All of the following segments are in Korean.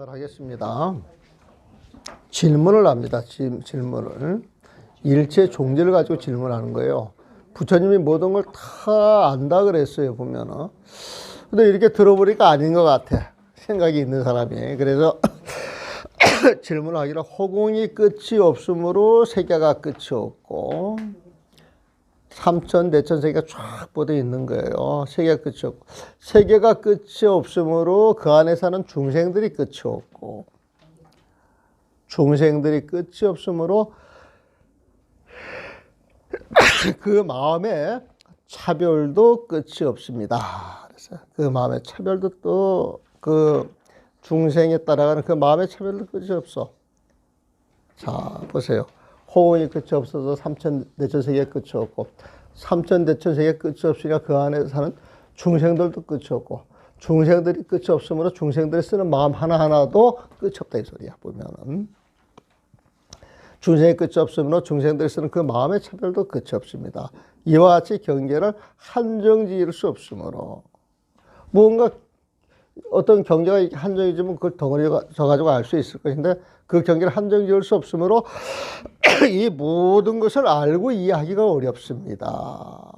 시작을 하겠습니다. 질문을 합니다. 질문을. 일체 종지를 가지고 질문하는 거예요. 부처님이 모든 걸 다 안다 그랬어요, 보면은. 근데 이렇게 들어보니까 아닌 것 같아. 생각이 있는 사람이. 그래서 질문을 하기로 허공이 끝이 없으므로 세계가 끝이 없고 삼천 대천 세계가 쫙 뻗어 있는 거예요. 세계가 끝이 없고 세계가 끝이 없으므로 그 안에 사는 중생들이 끝이 없고 중생들이 끝이 없으므로 그 마음에 차별도 끝이 없습니다. 그래서 그 마음의 차별도 또 그 중생에 따라가는 그 마음의 차별도 끝이 없어. 자, 보세요. 호응이 끝이 없어서 삼천대천 세계에 끝이 없고 삼천대천 세계에 끝이 없으니까 그 안에 사는 중생들도 끝이 없고 중생들이 끝이 없으므로 중생들이 쓰는 마음 하나하나도 끝이 없다 이 소리야. 보면은 중생의 끝이 없으므로 중생들이 쓰는 그 마음의 차별도 끝이 없습니다. 이와 같이 경계를 한정 지을 수 없으므로 뭔가 어떤 경계가 한정이지만 그걸 덩어리 져가지고 알 수 있을 것인데 그 경계를 한정 지을 수 없으므로 이 모든 것을 알고 이해하기가 어렵습니다.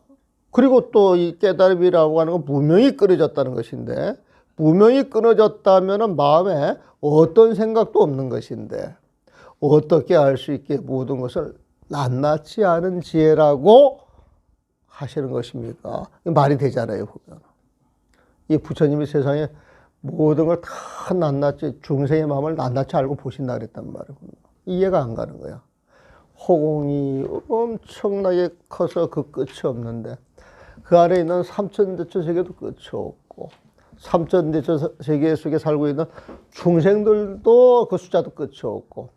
그리고 또 이 깨달음이라고 하는 건 무명이 끊어졌다는 것인데 무명이 끊어졌다면 마음에 어떤 생각도 없는 것인데 어떻게 알 수 있게 모든 것을 낱낱이 아는 지혜라고 하시는 것입니까? 말이 되잖아요, 보면. 이 부처님이 세상에 모든 걸 다 낱낱이 중생의 마음을 낱낱이 알고 보신다 그랬단 말이에요. 이해가 안 가는 거야. 허공이 엄청나게 커서 그 끝이 없는데 그 안에 있는 삼천대천 세계도 끝이 없고 삼천대천 세계 속에 살고 있는 중생들도 그 숫자도 끝이 없고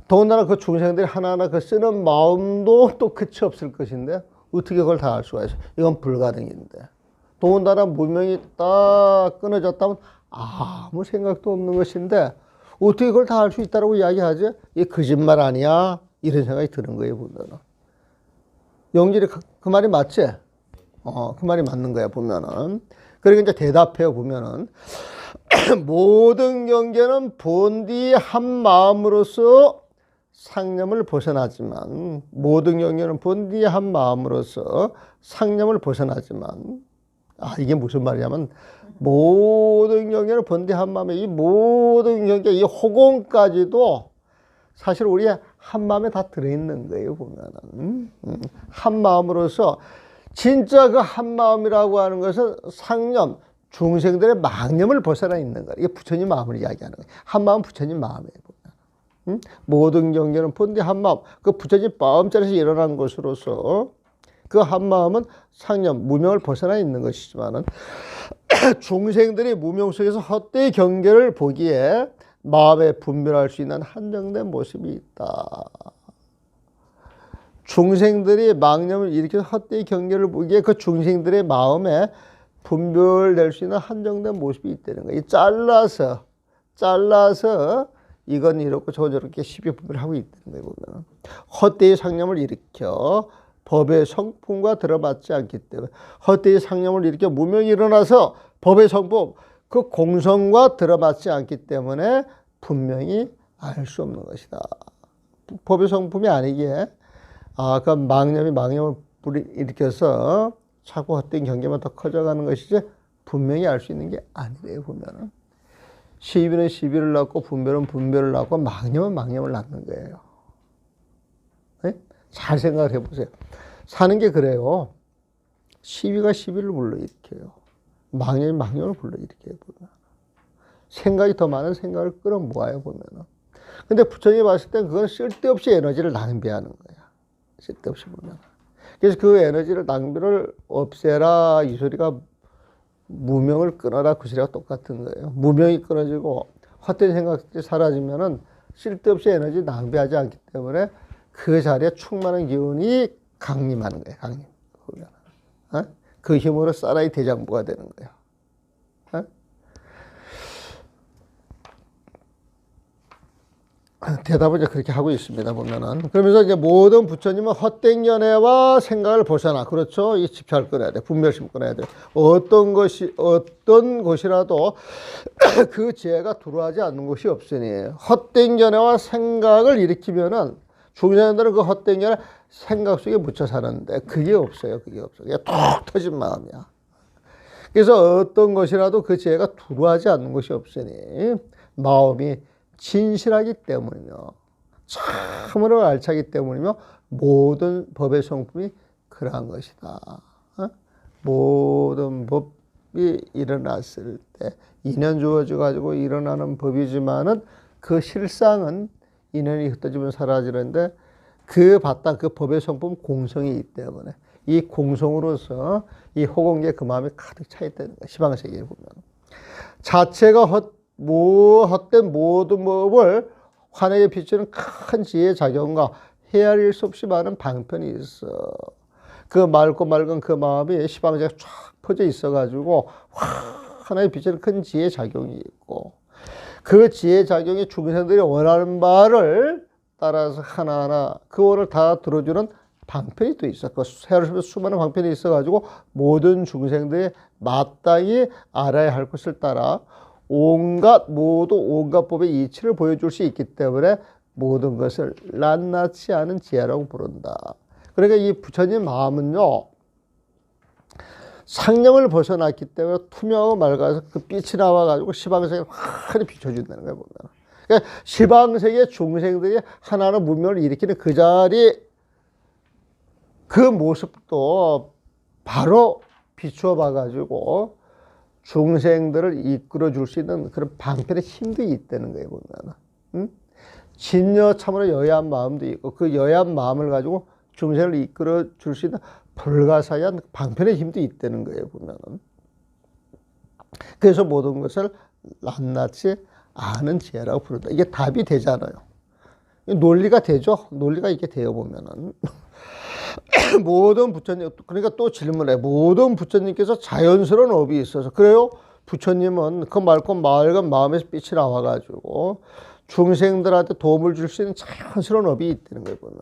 더군다나 그 중생들이 하나하나 그 쓰는 마음도 또 끝이 없을 것인데 어떻게 그걸 다 알 수가 있어? 이건 불가능인데 더군다나 무명이 딱 끊어졌다면 아무 생각도 없는 것인데 어떻게 그걸 다 알 수 있다고 이야기하지? 이게 거짓말 아니야? 이런 생각이 드는 거예요, 보면은. 영질이 그 말이 맞지? 그 말이 맞는 거야, 보면은. 그러니까 이제 대답해요, 보면은. 모든 경계는 본디 한 마음으로서 상념을 벗어나지만, 모든 경계는 본디 한 마음으로서 상념을 벗어나지만, 이게 무슨 말이냐면, 모든 경계는 본디 한 마음에, 이 모든 경계, 이 호공까지도 사실 우리의 한 마음에 다 들어있는 거예요, 보면은. 한 마음으로서, 진짜 그 한 마음이라고 하는 것은 상념, 중생들의 망념을 벗어나 있는 거예요. 이게 부처님 마음을 이야기하는 거예요. 한 마음 부처님 마음이에요, 보면. 모든 경계는 본디 한 마음, 그 부처님 마음자리에서 일어난 것으로서 그 한 마음은 상념, 무명을 벗어나 있는 것이지만은 중생들이 무명 속에서 헛되이 경계를 보기에 마음에 분별할 수 있는 한정된 모습이 있다. 중생들이 망념을 일으켜서 헛되이 경계를 보기에 그 중생들의 마음에 분별될 수 있는 한정된 모습이 있다는 거예요. 잘라서 이건 이렇고 저건 저렇게 시비 분별하고 있다는 거예요. 보면 헛되이 상념을 일으켜 법의 성품과 들어맞지 않기 때문에 헛되이 상념을 일으켜 무명이 일어나서 법의 성품 그 공성과 들어맞지 않기 때문에 분명히 알 수 없는 것이다. 법의 성품이 아니기에 그 망념이 망념을 일으켜서 자꾸 헛된 경계만 더 커져가는 것이지 분명히 알 수 있는 게 아니래요. 보면은 시비는 시비를 낳고 분별은 분별을 낳고 망념은 망념을 낳는 거예요. 네? 잘 생각을 해보세요. 사는 게 그래요. 시비가 시비를 불러일으켜요. 망념이 망념을 불러일으켜요. 보면. 생각이 더 많은 생각을 끌어모아요. 보면은. 근데 부처님이 봤을 땐 그건 쓸데없이 에너지를 낭비하는 거야. 쓸데없이 보면. 그래서 그 에너지를 낭비를 없애라 이 소리가 무명을 끊어라 그 소리가 똑같은 거예요. 무명이 끊어지고 헛된 생각들이 사라지면은 쓸데없이 에너지 낭비하지 않기 때문에 그 자리에 충만한 기운이 강림하는 거예요. 강림. 그 힘으로 사라이 대장부가 되는 거예요. 대답을 이제 그렇게 하고 있습니다, 보면은. 그러면서 이제 모든 부처님은 헛된 견해와 생각을 벗어나. 그렇죠? 이 집착을 끊어야 돼. 분별심 끊어야 돼. 어떤 것이라도 그 지혜가 들어하지 않는 것이 없으니. 헛된 견해와 생각을 일으키면은 중생들은 그 헛된 견해 생각 속에 묻혀 사는데 그게 없어요. 그게 없어요. 그게 톡 터진 마음이야. 그래서 어떤 것이라도 그 지혜가 들어하지 않는 것이 없으니 마음이 진실하기 때문이며 참으로 알차기 때문이며 모든 법의 성품이 그러한 것이다. 모든 법이 일어났을 때 인연 주어져 가지고 일어나는 법이지만은 그 실상은 인연이 흩어지면 사라지는데 그 바탕 그 법의 성품 공성이 있기 때문에 이 공성으로서 이 호공계 그 마음이 가득 차 있다는 거야. 시방세계에 보면 자체가 헛된 모든 법을 환하게 비추는 큰 지혜의 작용과 헤아릴 수 없이 많은 방편이 있어. 그 맑고 맑은 그 마음이 시방세계에 쫙 퍼져 있어가지고 환하게 비추는 큰 지혜의 작용이 있고 그 지혜의 작용이 중생들이 원하는 바를 따라서 하나하나 그 원을 다 들어주는 방편이 또 있어. 그 헤아릴 수 없이 수많은 방편이 있어가지고 모든 중생들이 마땅히 알아야 할 것을 따라 온갖 법의 이치를 보여줄 수 있기 때문에 모든 것을 낱낱이 아는 지혜라고 부른다. 그러니까 이 부처님 마음은요 상념을 벗어났기 때문에 투명하고 맑아서 그 빛이 나와가지고 시방세계에 환히 비춰준다는 거예요. 보면. 그러니까 시방세계 중생들이 하나하나 문명을 일으키는 그 자리 그 모습도 바로 비추어 봐가지고 중생들을 이끌어 줄 수 있는 그런 방편의 힘도 있다는 거예요, 보면. 응? 진여 참으로 여야한 마음도 있고, 그 여야한 마음을 가지고 중생을 이끌어 줄 수 있는 불가사의한 방편의 힘도 있다는 거예요, 보면은. 그래서 모든 것을 낱낱이 아는 지혜라고 부른다. 이게 답이 되잖아요. 논리가 되죠? 논리가 이게 돼요, 보면은. 모든 부처님, 그러니까 또 질문해. 모든 부처님께서 자연스러운 업이 있어서. 그래요? 부처님은 그 맑고 맑은 마음에서 빛이 나와가지고 중생들한테 도움을 줄 수 있는 자연스러운 업이 있다는 거예요, 보면.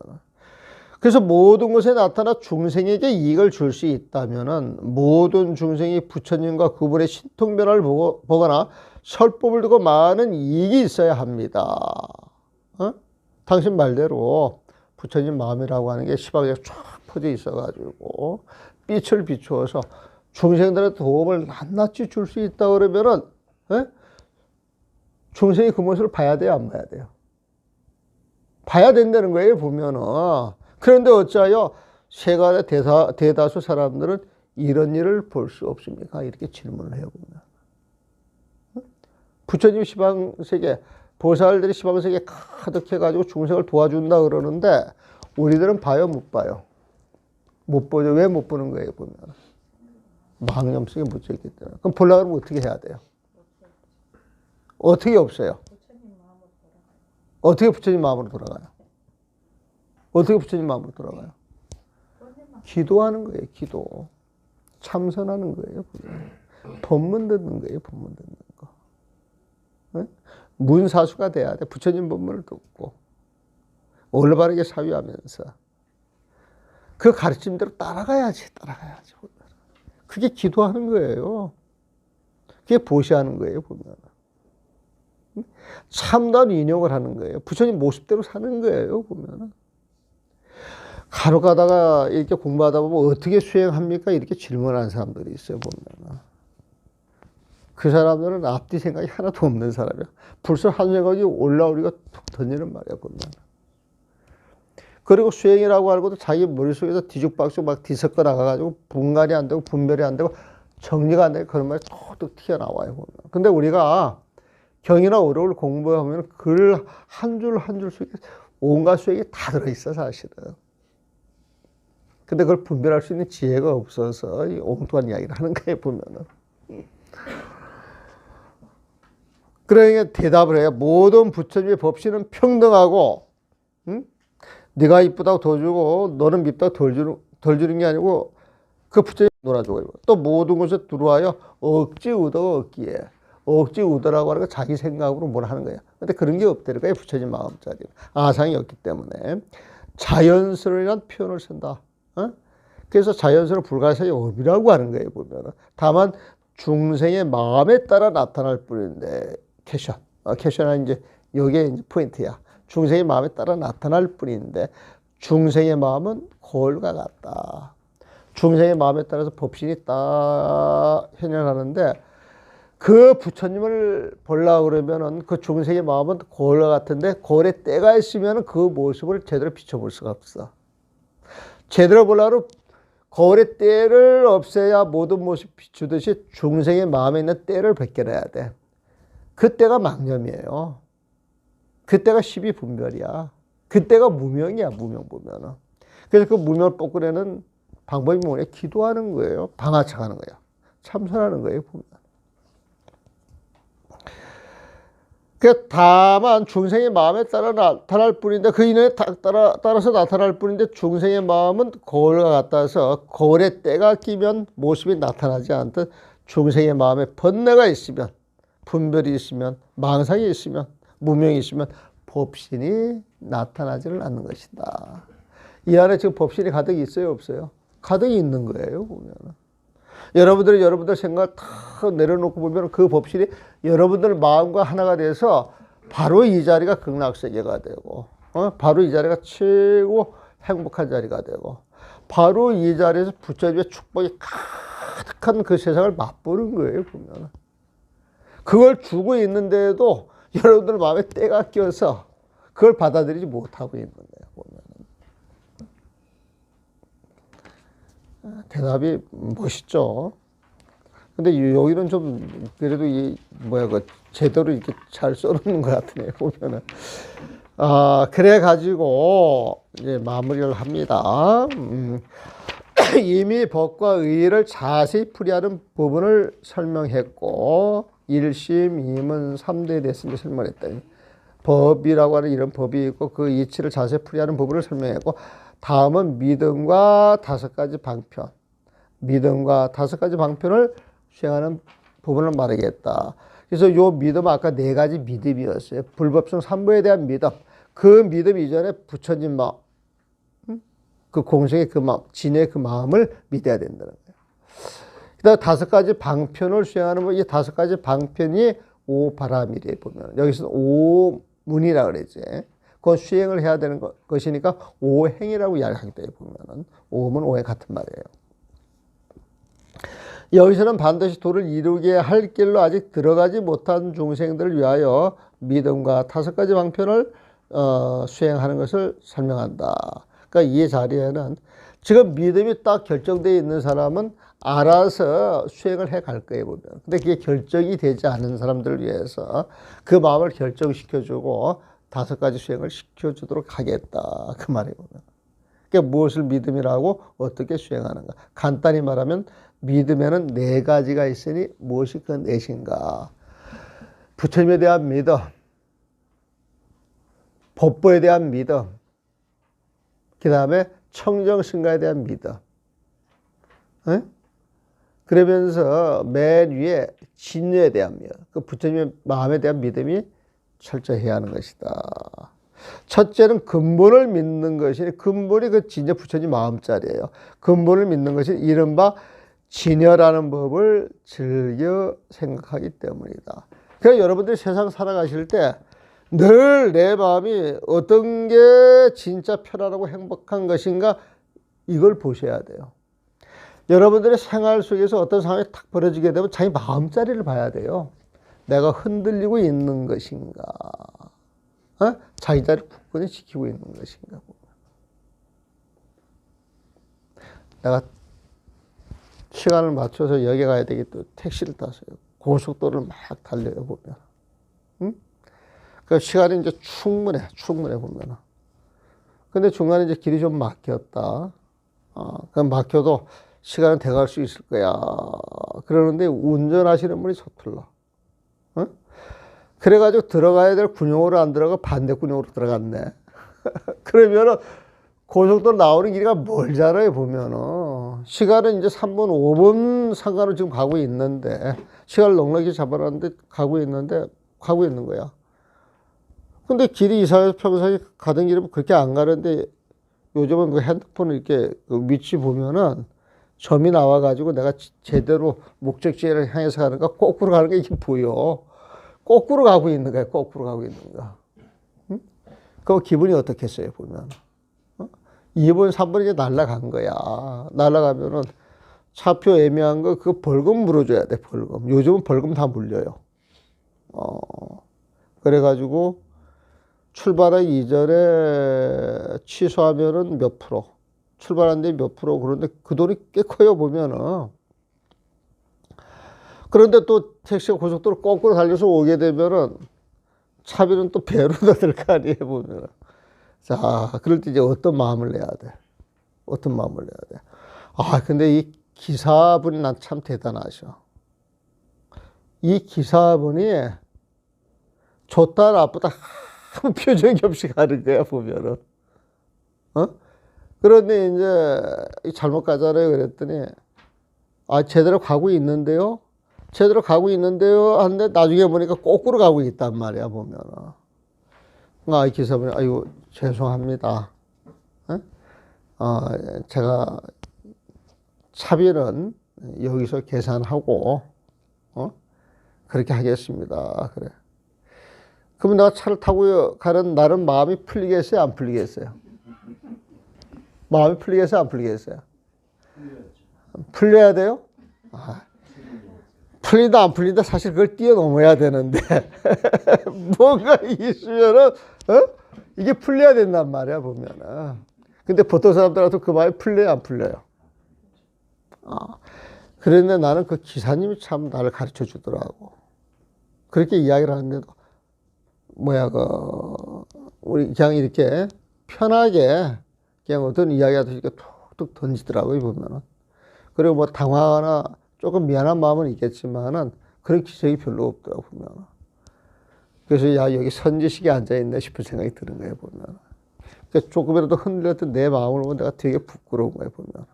그래서 모든 것에 나타나 중생에게 이익을 줄 수 있다면은 모든 중생이 부처님과 그분의 신통변화를 보거나 설법을 두고 많은 이익이 있어야 합니다. 당신 말대로 부처님 마음이라고 하는 게 시방에 쫙 퍼져 있어가지고 빛을 비추어서 중생들의 도움을 낱낱이 줄 수 있다 그러면은 중생이 그 모습을 봐야 돼요, 안 봐야 돼요? 봐야 된다는 거예요, 보면은. 그런데 어찌하여 세간의 대다수 사람들은 이런 일을 볼 수 없습니까? 이렇게 질문을 해요, 보면. 부처님 시방세계 보살들이 시방세계에 가득해가지고 중생을 도와준다 그러는데 우리들은 봐요, 못 봐요? 못 보죠. 왜 못 보는 거예요, 보면? 망념 속에 묻혀있기 때문에. 그럼 보려고 하면 어떻게 해야 돼요? 어떻게 없어요? 어떻게 부처님 마음으로 돌아가요? 어떻게 부처님 마음으로 돌아가요? 기도하는 거예요, 기도. 참선하는 거예요, 보면. 법문 듣는 거예요, 법문 듣는 거. 문사수가 돼야 돼. 부처님 법문을 듣고 올바르게 사유하면서 그 가르침대로 따라가야지. 그게 기도하는 거예요. 그게 보시하는 거예요, 보면. 참다운 인용을 하는 거예요. 부처님 모습대로 사는 거예요, 보면. 가로 가다가 이렇게 공부하다 보면 어떻게 수행합니까? 이렇게 질문하는 사람들이 있어요, 보면. 그 사람들은 앞뒤 생각이 하나도 없는 사람이야. 불서 한 생각이 올라오니까 툭 던지는 말이야, 보면. 그리고 수행이라고 알고도 자기 머릿속에서 뒤죽박죽 막 뒤섞어 나가가지고 분간이 안 되고 분별이 안 되고 정리가 안 되고 그런 말이 툭툭 튀어나와요, 보면. 근데 우리가 경이나 어려울 공부하면 글 한 줄 한 줄 속에 온갖 수행이 다 들어있어, 사실은. 근데 그걸 분별할 수 있는 지혜가 없어서 이 엉뚱한 이야기를 하는 거예요, 보면은. 그러니까 대답을 해요. 모든 부처님의 법신은 평등하고, 네가 이쁘다고 더 주고 너는 밉다고 덜 주는 게 아니고 그 부처님 놀아주고 또 모든 것에 들어와요. 억지 의도가 없기에 억지 우도라고 하는 거 자기 생각으로 뭘 하는 거야. 근데 그런 게 없다니까, 붙여진 마음자리. 아상이 없기 때문에. 자연스러운 표현을 쓴다. 어? 그래서 자연스러운 불가사의 업이라고 하는 거예요, 보면은. 다만, 중생의 마음에 따라 나타날 뿐인데, 캐션. 캐션은 이제, 여기에 이제 포인트야. 중생의 마음에 따라 나타날 뿐인데, 중생의 마음은 거울과 같다. 중생의 마음에 따라서 법신이 딱 현현하는데, 그 부처님을 보려고 그러면은 그 중생의 마음은 거울과 같은데, 거울에 때가 있으면 그 모습을 제대로 비춰볼 수가 없어. 제대로 보려고 거울의 때를 없애야 모든 모습 비추듯이 중생의 마음에 있는 때를 벗겨내야 돼. 그 때가 망념이에요. 그 때가 십이분별이야. 그 때가 무명이야, 무명 보면은. 그래서 그 무명을 뽑고내는 방법이 뭐냐? 기도하는 거예요. 방아착하는 거야. 참선하는 거예요, 보면. 다만 중생의 마음에 따라 나타날 뿐인데, 그 인연에 따라서 나타날 뿐인데, 중생의 마음은 거울과 같아서 거울에 때가 끼면 모습이 나타나지 않듯 중생의 마음에 번뇌가 있으면, 분별이 있으면, 망상이 있으면, 무명이 있으면 법신이 나타나지는 않는 것이다. 이 안에 지금 법신이 가득 있어요, 없어요? 가득 있는 거예요, 보면은. 여러분들 생각을 탁 내려놓고 보면 그 법신이 여러분들 마음과 하나가 돼서 바로 이 자리가 극락세계가 되고, 바로 이 자리가 최고 행복한 자리가 되고, 바로 이 자리에서 부처님의 축복이 가득한 그 세상을 맛보는 거예요, 보면. 그걸 주고 있는데도 여러분들 마음에 때가 껴서 그걸 받아들이지 못하고 있는 거예요, 보면. 대답이 멋있죠. 근데 여기는 좀 그래도 제대로 이렇게 잘 써놓는 것 같으네요, 보면은. 그래 가지고 이제 마무리를 합니다. 이미 법과 의를 자세히 풀이하는 부분을 설명했고, 1심, 2문, 3대에 대해서 설명했더니, 법이라고 하는 이런 법이 있고 그 이치를 자세히 풀이하는 부분을 설명했고, 다음은 믿음과 5가지 방편. 믿음과 5가지 방편을 수행하는 부분을 말하겠다. 그래서 요 믿음은 아까 4가지 믿음이었어요. 불법성 3부에 대한 믿음. 그 믿음 이전에 부처님 마음, 그 공생의 그 마음, 진의 그 마음을 믿어야 된다는 거예요. 그다음 5가지 방편을 수행하는 이 5가지 방편이 오바라밀에 보면 여기서는 오문이라 그러지. 그건 수행을 해야 되는 것이니까 오행이라고 이야기하기 때문에 보면은 오음은 오행 같은 말이에요. 여기서는 반드시 도를 이루게 할 길로 아직 들어가지 못한 중생들을 위하여 믿음과 5가지 방편을 수행하는 것을 설명한다. 그러니까 이 자리에는 지금 믿음이 딱 결정되어 있는 사람은 알아서 수행을 해 갈 거예요, 보면. 근데 그게 결정이 되지 않은 사람들을 위해서 그 마음을 결정시켜주고 5가지 수행을 시켜주도록 하겠다. 그 말이에요. 그러니까 무엇을 믿음이라고 어떻게 수행하는가. 간단히 말하면 믿음에는 4가지가 있으니 무엇이 그 넷인가. 부처님에 대한 믿음, 법보에 대한 믿음, 그 다음에 청정승가에 대한 믿음. 에? 그러면서 맨 위에 진여에 대한 믿음, 그 부처님의 마음에 대한 믿음이 철저해야 하는 것이다. 첫째는 근본을 믿는 것이, 근본이 그 진여 부처님 마음자리예요. 근본을 믿는 것이 이른바 진여라는 법을 즐겨 생각하기 때문이다. 그래서 여러분들이 세상 살아가실 때 늘 내 마음이 어떤 게 진짜 편안하고 행복한 것인가, 이걸 보셔야 돼요. 여러분들의 생활 속에서 어떤 상황이 탁 벌어지게 되면 자기 마음자리를 봐야 돼요. 내가 흔들리고 있는 것인가, 자기 자리를 굳건히 지키고 있는 것인가. 내가 시간을 맞춰서 여기 가야 되겠다. 택시를 타서요. 고속도로를 막 달려요, 보면. 응? 그 시간이 이제 충분해 보면. 근데 중간에 이제 길이 좀 막혔다. 그럼 막혀도 시간은 돼 갈 수 있을 거야. 그러는데 운전하시는 분이 서툴러. 그래가지고 들어가야 될 군용으로 안 들어가 반대 군용으로 들어갔네. 그러면은 고속도로 나오는 길이가 멀잖아요, 보면은. 시간은 이제 3분, 5분 상관으로 지금 가고 있는데, 시간을 넉넉히 잡아놨는데, 가고 있는 거야. 근데 길이 이상해서 평소에 가던 길은 그렇게 안 가는데, 요즘은 그 핸드폰을 이렇게 그 위치 보면은 점이 나와가지고 내가 제대로 목적지를 향해서 가는가, 거꾸로 가는 게 이게 보여. 거꾸로 가고 있는 거야, 거꾸로 가고 있는 거야. 응? 그 기분이 어떻겠어요, 보면. 2번, 3번 이제 날아간 거야. 날아가면은 차표 애매한 거 그거 벌금 물어줘야 돼, 벌금. 요즘은 벌금 다 물려요. 그래가지고 출발하기 이전에 취소하면은 몇 프로, 출발한 데 몇 프로, 그런데 그 돈이 꽤 커요, 보면은. 그런데 또 택시가 고속도로 거꾸로 달려서 오게 되면은 차비는 또 배로 더 들 거 아니에요, 보면은. 자, 그럴 때 이제 어떤 마음을 내야 돼? 어떤 마음을 내야 돼? 아, 근데 이 기사분이 난 참 대단하셔. 이 기사분이 좋다, 나쁘다, 아무 표정이 없이 가는 거야, 보면은. 그런데 이제 잘못 가잖아요. 그랬더니, 아, 제대로 가고 있는데요? 제대로 가고 있는데요? 하는데 나중에 보니까 거꾸로 가고 있단 말이야, 보면은. 아, 이 기사분이, 아이고, 죄송합니다. 제가 차비는 여기서 계산하고, 그렇게 하겠습니다. 그래. 그러면 내가 차를 타고 가는 나름 마음이 풀리겠어요? 안 풀리겠어요? 마음이 풀리겠어요? 안 풀리겠어요? 풀려야 돼요? 아, 풀리다 안 풀리다 사실 그걸 뛰어넘어야 되는데 뭔가 있으면은 이게 풀려야 된단 말이야, 보면은. 근데 보통 사람들한테 그 마음이 풀려요, 안 풀려요? 그런데 나는 그 기사님이 참 나를 가르쳐 주더라고. 그렇게 이야기를 하는데도 우리 그냥 이렇게 편하게 그냥 어떤 이야기 하듯이 툭툭 던지더라고요, 보면은. 그리고 뭐 당황하거나 조금 미안한 마음은 있겠지만은 그런 기색이 별로 없더라고, 보면은. 그래서 야, 여기 선지식이 앉아있네 싶은 생각이 드는 거예요, 보면. 그러니까 조금이라도 흔들렸던 내 마음을 보면 내가 되게 부끄러운 거예요, 보면.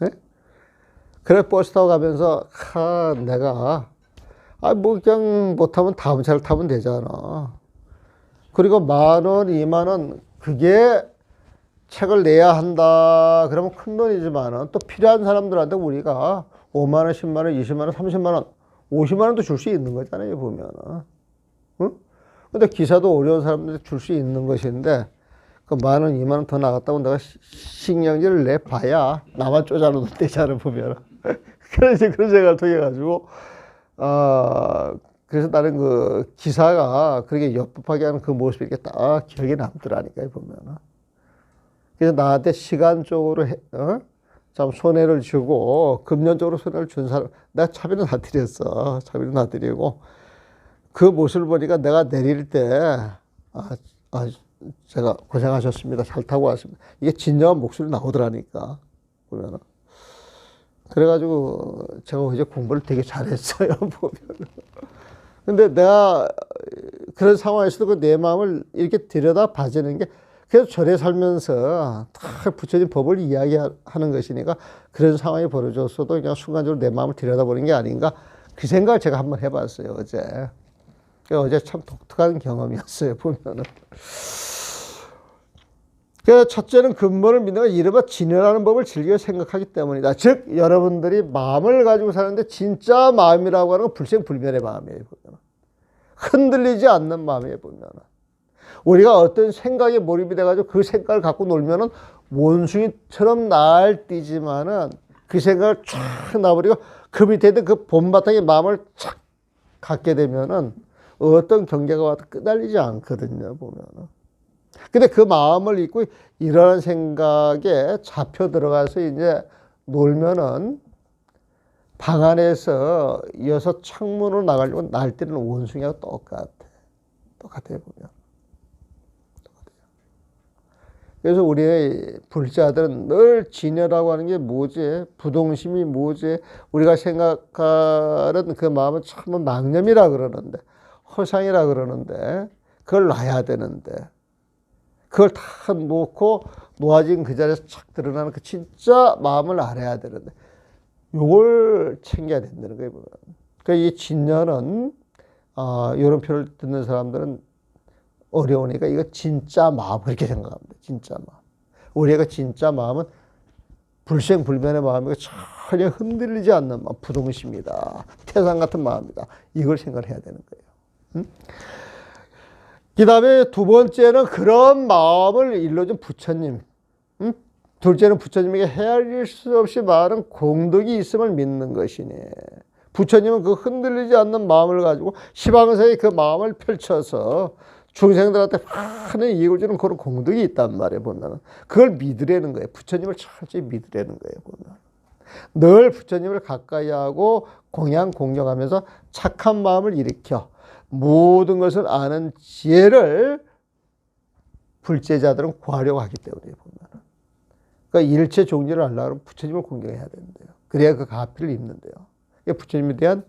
네? 그래, 버스 타고 가면서, 내가, 뭐, 그냥 못하면 다음 차를 타면 되잖아. 그리고 10,000원, 20,000원, 그게 책을 내야 한다. 그러면 큰 돈이지만은 또 필요한 사람들한테 우리가 5만원, 10만원, 20만원, 30만원, 50만원도 줄 수 있는 거잖아요, 보면은. 응? 근데 기사도 어려운 사람들한테 줄 수 있는 것인데, 그 10,000원, 20,000원 더 나갔다고 내가 신경질을 내봐야 나만 쪼잔해도 되잖아, 보면은. 그런 생각을 통해가지고, 그래서 나는 그 기사가 그렇게 엽법하게 하는 그 모습이 이렇게 딱 기억에 남더라니까요, 보면은. 그래서 나한테 시간적으로 참 손해를 주고 금전적으로 손해를 준 사람, 내가 차비는 다 드렸어. 차비는 다 드리고 그 모습을 보니까 내가 내릴 때 제가 고생하셨습니다. 잘 타고 왔습니다. 이게 진정한 목소리 나오더라니까, 보면은. 그래가지고 제가 어제 공부를 되게 잘했어요, 보면은. 근데 내가 그런 상황에서도 그 내 마음을 이렇게 들여다 봐주는 게, 그래서 절에 살면서 다 부처님 법을 이야기하는 것이니까 그런 상황이 벌어졌어도 그냥 순간적으로 내 마음을 들여다보는 게 아닌가, 그 생각을 제가 한번 해봤어요, 어제. 어제 참 독특한 경험이었어요, 보면은. 그 첫째는 근본을 믿는 건 이른바 진여라는 법을 즐겨 생각하기 때문이다. 즉, 여러분들이 마음을 가지고 사는데 진짜 마음이라고 하는 건 불생불멸의 마음이에요, 보면. 흔들리지 않는 마음이에요, 보면. 우리가 어떤 생각에 몰입이 돼가지고 그 생각을 갖고 놀면은 원숭이처럼 날뛰지만은 그 생각을 쫙 놔버리고 그 밑에 있는 그 본바탕에 마음을 착 갖게 되면은 어떤 경계가 와도 끄달리지 않거든요, 보면은. 근데 그 마음을 잊고 이러한 생각에 잡혀 들어가서 이제 놀면은 방 안에서 이어서 창문으로 나가려고 날뛰는 원숭이하고 똑같아. 똑같아요, 보면. 그래서 우리의 불자들은 늘 진여라고 하는 게 뭐지? 부동심이 뭐지? 우리가 생각하는 그 마음은 참 망념이라 그러는데, 허상이라 그러는데, 그걸 놔야 되는데. 그걸 다 놓고 놓아진 그 자리에서 착 드러나는 그 진짜 마음을 알아야 되는데 요걸 챙겨야 된다는 거예요. 그러니까 이 진년은 이런 표를 듣는 사람들은 어려우니까 이거 진짜 마음 그렇게 생각합니다. 진짜 마음. 우리가 진짜 마음은 불생불면의 마음이고 전혀 흔들리지 않는 마음, 부동심이다. 태산 같은 마음이다. 이걸 생각을 해야 되는 거예요. 그 다음에 두 번째는 그런 마음을 일러준 부처님. 둘째는 부처님에게 헤아릴 수 없이 많은 공덕이 있음을 믿는 것이네. 부처님은 그 흔들리지 않는 마음을 가지고 시방세에 그 마음을 펼쳐서 중생들한테 많은 이익을 주는 그런 공덕이 있단 말이에요, 보면. 그걸 믿으라는 거예요. 부처님을 철저히 믿으라는 거예요, 보면. 늘 부처님을 가까이 하고 공양하면서 착한 마음을 일으켜 모든 것을 아는 지혜를 불제자들은 구하려고 하기 때문에 보면. 그러니까 일체 종지를 알려면 부처님을 공경해야 된대요. 그래야 그 가피를 입는데요. 부처님에 대한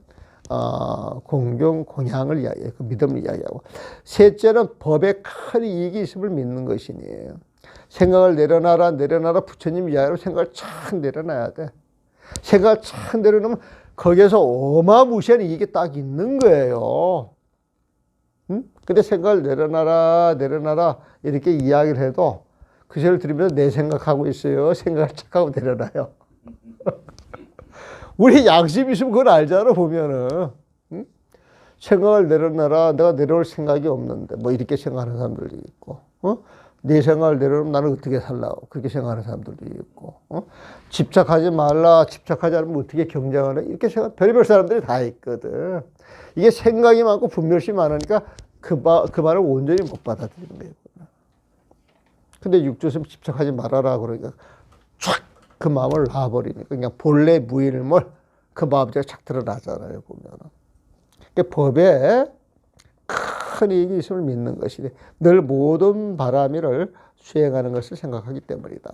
공경, 공양을 이야기해요. 그 믿음을 이야기하고. 셋째는 법에 큰 이익이 있음을 믿는 것이니. 생각을 내려놔라. 부처님 이야기로 생각을 착 내려놔야 돼. 생각을 착 내려놓으면 거기에서 어마무시한 이익이 딱 있는 거예요. 근데 생각을 내려놔라. 이렇게 이야기를 해도 그 소리를 들으면서 내 생각하고 있어요. 생각을 착하고 내려놔요. 우리 양심 있으면 그걸 알잖아, 보면은. 생각을 내려놔라. 내가 내려올 생각이 없는데. 뭐 이렇게 생각하는 사람들도 있고. 내 생각을 내려놓으면 나는 어떻게 살라고. 그렇게 생각하는 사람들도 있고. 집착하지 말라. 집착하지 않으면 어떻게 경쟁하나. 이렇게 생각, 별의별 사람들이 다 있거든. 이게 생각이 많고 분별심이 많으니까 그 말을 온전히 못 받아들이는 거예요. 근데 육조심 집착하지 말아라. 그러니까 촥! 그 마음을 놔버리니까 그냥 본래 무일물 그 마음대로 착 드러나잖아요, 보면은. 그러니까 법에 큰 이익이 있음을 믿는 것이래. 늘 모든 바람이를 수행하는 것을 생각하기 때문이다.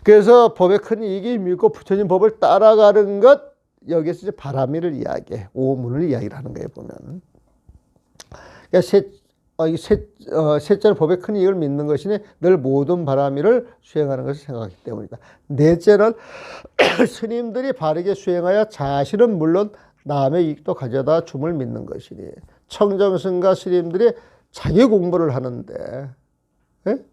그래서 법에 큰 이익이 믿고 부처님 법을 따라가는 것, 여기서 이제 바람이를 이야기해. 오문을 이야기를 하는 거예요, 보면. 그러니까 셋째는 법에 큰 이익을 믿는 것이니 늘 모든 바람이를 수행하는 것을 생각하기 때문이다. 넷째는 스님들이 바르게 수행하여 자신은 물론 남의 이익도 가져다 줌을 믿는 것이니. 청정스님과 스님들이 자기 공부를 하는데, 예?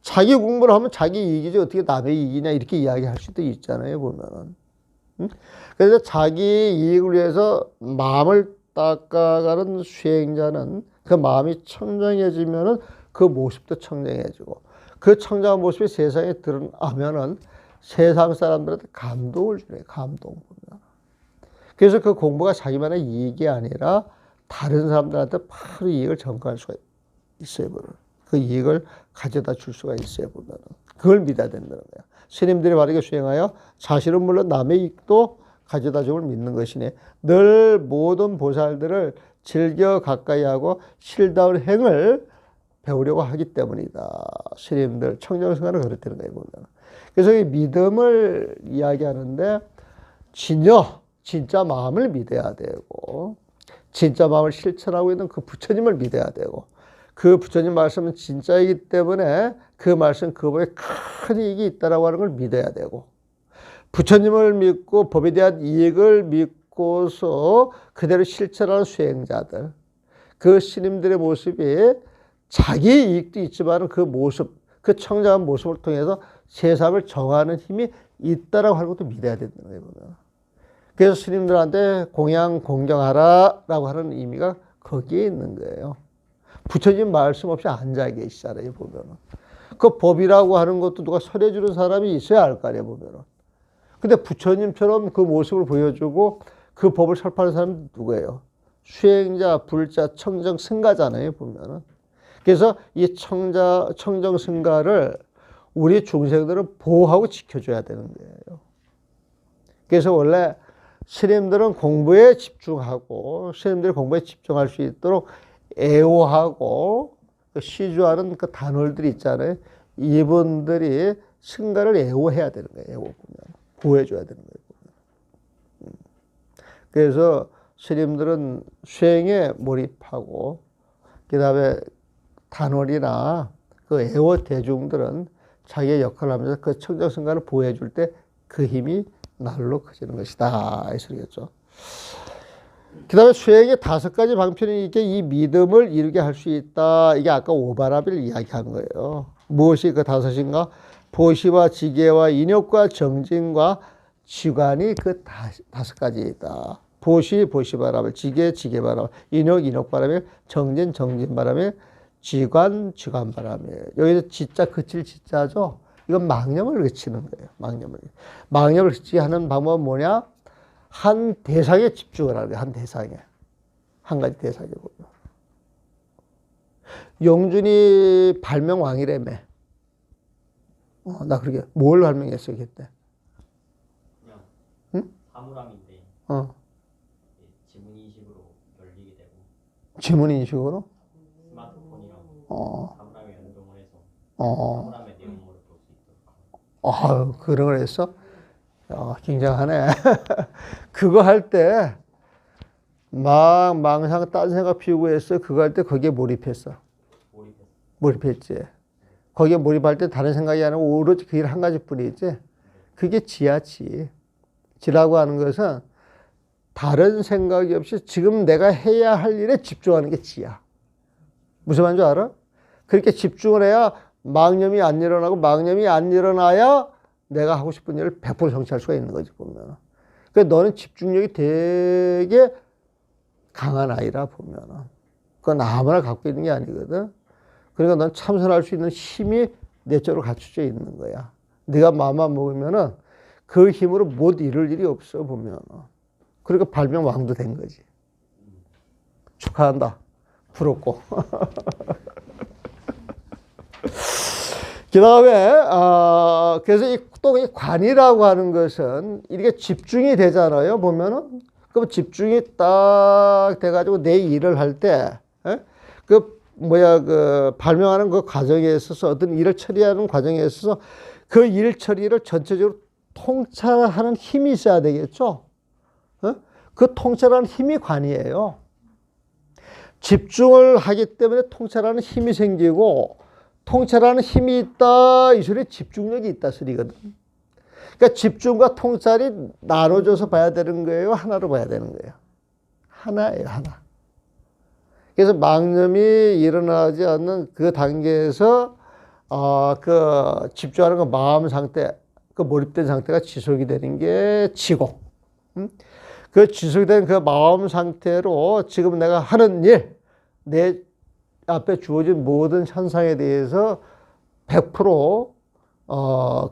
자기 공부를 하면 자기 이익이지 어떻게 남의 이익이냐 이렇게 이야기할 수도 있잖아요, 보면은. 그래서 자기 이익을 위해서 마음을 닦아가는 수행자는 그 마음이 청정해지면은 그 모습도 청정해지고 그 청정한 모습이 세상에 드러나면은 세상 사람들한테 감동을 주네, 감동. 그래서 그 공부가 자기만의 이익이 아니라 다른 사람들한테 바로 이익을 전가할 수가 있어요. 그 이익을 가져다 줄 수가 있어요, 보면은. 그걸 믿어야 된다는 거야. 스님들이 바르게 수행하여 자신은 물론 남의 이익도 가져다 줌을 믿는 것이네. 늘 모든 보살들을 즐겨 가까이 하고 실다운 행을 배우려고 하기 때문이다. 스님들, 청정승화는 그렇다는 거예요, 보면. 그래서 이 믿음을 이야기하는데, 진짜 마음을 믿어야 되고, 진짜 마음을 실천하고 있는 그 부처님을 믿어야 되고, 그 부처님 말씀은 진짜이기 때문에 그 말씀, 그 법에 큰 이익이 있다라고 하는 걸 믿어야 되고, 부처님을 믿고 법에 대한 이익을 믿고서 그대로 실천하는 수행자들, 그 스님들의 모습이 자기 이익도 있지만 그 모습, 그 청정한 모습을 통해서 세상을 정하는 힘이 있다라고 하는 것도 믿어야 된다는 거예요. 그래서 스님들한테 공경하라라고 하는 의미가 거기에 있는 거예요. 부처님 말씀 없이 앉아 계시잖아요, 보면은. 그 법이라고 하는 것도 누가 설해주는 사람이 있어야 할 거 아니에요, 보면은. 근데 부처님처럼 그 모습을 보여주고 그 법을 설파하는 사람은 누구예요? 수행자, 불자, 청정, 승가잖아요, 보면은. 그래서 이 청정, 승가를 우리 중생들은 보호하고 지켜줘야 되는 거예요. 그래서 원래 스님들은 공부에 집중하고 스님들이 공부에 집중할 수 있도록 애호하고 시주하는 그 단월들이 있잖아요. 이분들이 승가를 애호해야 되는 거예요. 애호 보면. 보호해줘야 되는 거예요. 그래서 스님들은 수행에 몰입하고 그 다음에 단월이나 그 애호 대중들은 자기의 역할을 하면서 그 청정성간을 보호해 줄 때 그 힘이 날로 커지는 것이다. 이 소리겠죠. 그 다음에 수행의 5가지 방편이 있게 이 믿음을 이루게 할 수 있다. 이게 아까 오바라비를 이야기한 거예요. 무엇이 그 5인가? 보시와 지계와 인욕과 정진과 지관이 그 5가지이다. 보시, 보시바람을, 지계, 지계바람, 인욕, 인욕바람에, 정진, 정진바람에, 지관, 지관바람에. 여기서 지자, 그칠 지자죠? 이건 망념을 그치는 거예요. 망념을 그치게 하는 방법은 뭐냐? 한 대상에 집중을 하는 거예요. 한 대상에. 한 가지 대상에 보면. 용준이 발명왕이라며. 나 그러게. 뭘 발명했어, 그때? 그냥 응? 사물함인데 지문인식으로 열리게 되고 지문인식으로? 스마트폰이랑 어. 사물함에 연동을 해서 어. 사물함의 내용물을 볼 수 있도록 하고. 그런 걸 했어? 굉장하네. 그거 할 때, 망상, 딴 생각 피우고 했어. 그거 할 때 거기에 몰입했어. 몰입했지. 거기에 몰입할 때 다른 생각이 아니고 오로지 그 일 한 가지 뿐이지. 그게 지야지. 지라고 하는 것은 다른 생각이 없이 지금 내가 해야 할 일에 집중하는 게 지야. 무슨 말인지 알아? 그렇게 집중을 해야 망념이 안 일어나고 망념이 안 일어나야 내가 하고 싶은 일을 100% 성취할 수가 있는 거지, 보면. 그러니까 너는 집중력이 되게 강한 아이라, 보면. 그건 아무나 갖고 있는 게 아니거든. 그러니까 넌 참선할 수 있는 힘이 내적으로 갖춰져 있는 거야. 네가 마음만 먹으면은 그 힘으로 못 이룰 일이 없어, 보면. 그러니까 발명 왕도 된 거지. 축하한다. 부럽고. 그 다음에, 그래서 또 이 관이라고 하는 것은 이렇게 집중이 되잖아요, 보면은. 그럼 집중이 딱 돼가지고 내 일을 할 때, 발명하는 그 과정에 있어서 어떤 일을 처리하는 과정에 있어서 그 일 처리를 전체적으로 통찰하는 힘이 있어야 되겠죠? 그 통찰하는 힘이 관이에요. 집중을 하기 때문에 통찰하는 힘이 생기고, 통찰하는 힘이 있다, 이 소리 집중력이 있다 소리거든. 그러니까 집중과 통찰이 나눠져서 봐야 되는 거예요, 하나로 봐야 되는 거예요? 하나예요, 하나. 그래서 망념이 일어나지 않는 그 단계에서 그 집중하는 그 마음 상태, 그 몰입된 상태가 지속이 되는 게 지고, 그 지속된 그 마음 상태로 지금 내가 하는 일, 내 앞에 주어진 모든 현상에 대해서 100%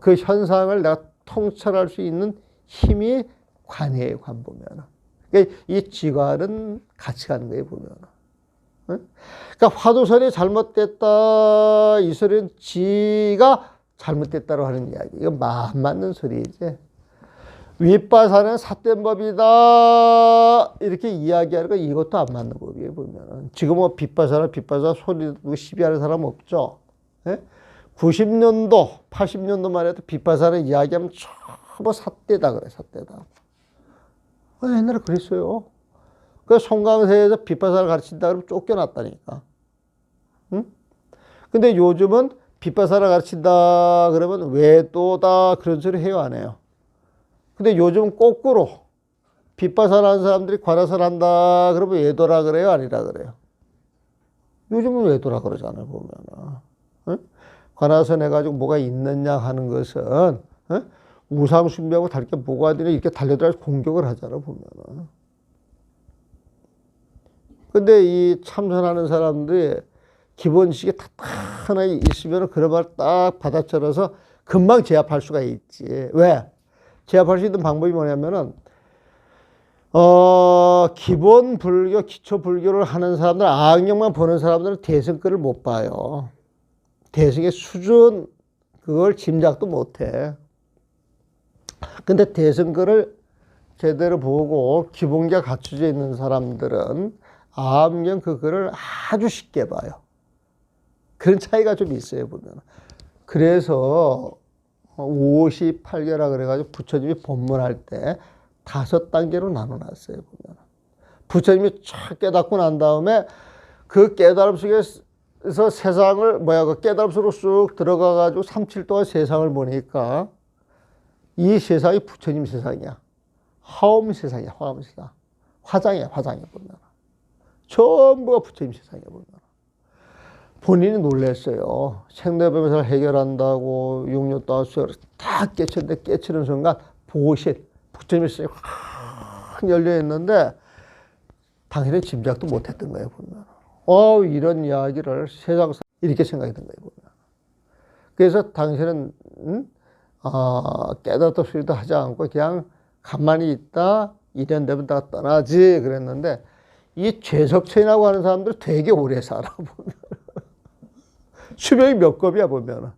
그 현상을 내가 통찰할 수 있는 힘이 관이에요, 관 보면. 그러니까 이 지관은 같이 가는 거예요, 보면. 그러니까 화두선이 잘못됐다, 이 소리는 지가 잘못됐다고 하는 이야기. 이건 마음 맞는 소리지. 윗바사는 삿된 법이다, 이렇게 이야기하는 거 이것도 안 맞는 법이에요, 보면. 지금 뭐 빗바사나 소리 듣고 시비하는 사람 없죠. 90년도, 80년도만 해도 빗바사를 이야기하면 전부 삿대다 그래, 삿대다. 옛날에 그랬어요. 그 송강세에서 빗바사를 가르친다 그러면 쫓겨났다니까. 근데 요즘은 빗바사를 가르친다 그러면 외도다 그런 소리 해요, 안 해요? 근데 요즘 거꾸로 빗바사를 하는 사람들이 관아사를 한다 그러면 외도라 그래요, 아니라 그래요? 요즘은 외도라 그러잖아요, 보면. 관아선 해가지고 뭐가 있느냐 하는 것은 우상숭배하고 다를 게 뭐가 되냐 이렇게 달려들어서 공격을 하잖아, 보면. 근데 이 참선하는 사람들이 기본식이 딱 하나 있으면 그런 말 딱 받아쳐서 금방 제압할 수가 있지. 왜? 제압할 수 있는 방법이 뭐냐면은, 기본 불교, 기초 불교를 하는 사람들, 악령만 보는 사람들은 대승글을 못 봐요. 대승의 수준, 그걸 짐작도 못 해. 근데 대승글을 제대로 보고 기본기가 갖춰져 있는 사람들은 암경 그 글을 아주 쉽게 봐요. 그런 차이가 좀 있어요, 보면. 그래서 58개라 그래가지고 부처님이 법문할 때 5단계로 나눠놨어요, 보면. 부처님이 쫙 깨닫고 난 다음에 그 깨달음 속에 그래서 세상을 그 깨달음 속으로 쑥 들어가가지고 37 동안 세상을 보니까 이 세상이 부처님 세상이야. 화엄 세상이야. 화엄 세상. 화장이야. 화장에 보면. 전부가 부처님 세상에 보면. 본인이 놀랐어요. 생로병사를 해결한다고 육류도 수혈을 다 깨쳤는데 깨치는 순간 보실 부처님의 세상이 확 열려 있는데 당신은 짐작도 못했던 거예요. 보면. 이런 이야기를 세상에서 이렇게 생각했던 거예요. 보면. 그래서 당신은 깨닫도 수리도 하지 않고 그냥 가만히 있다 1년 되면 다 떠나지 그랬는데 이 죄석천이라고 하는 사람들 되게 오래 살아 보면. 수명이 몇 겁이야 보면.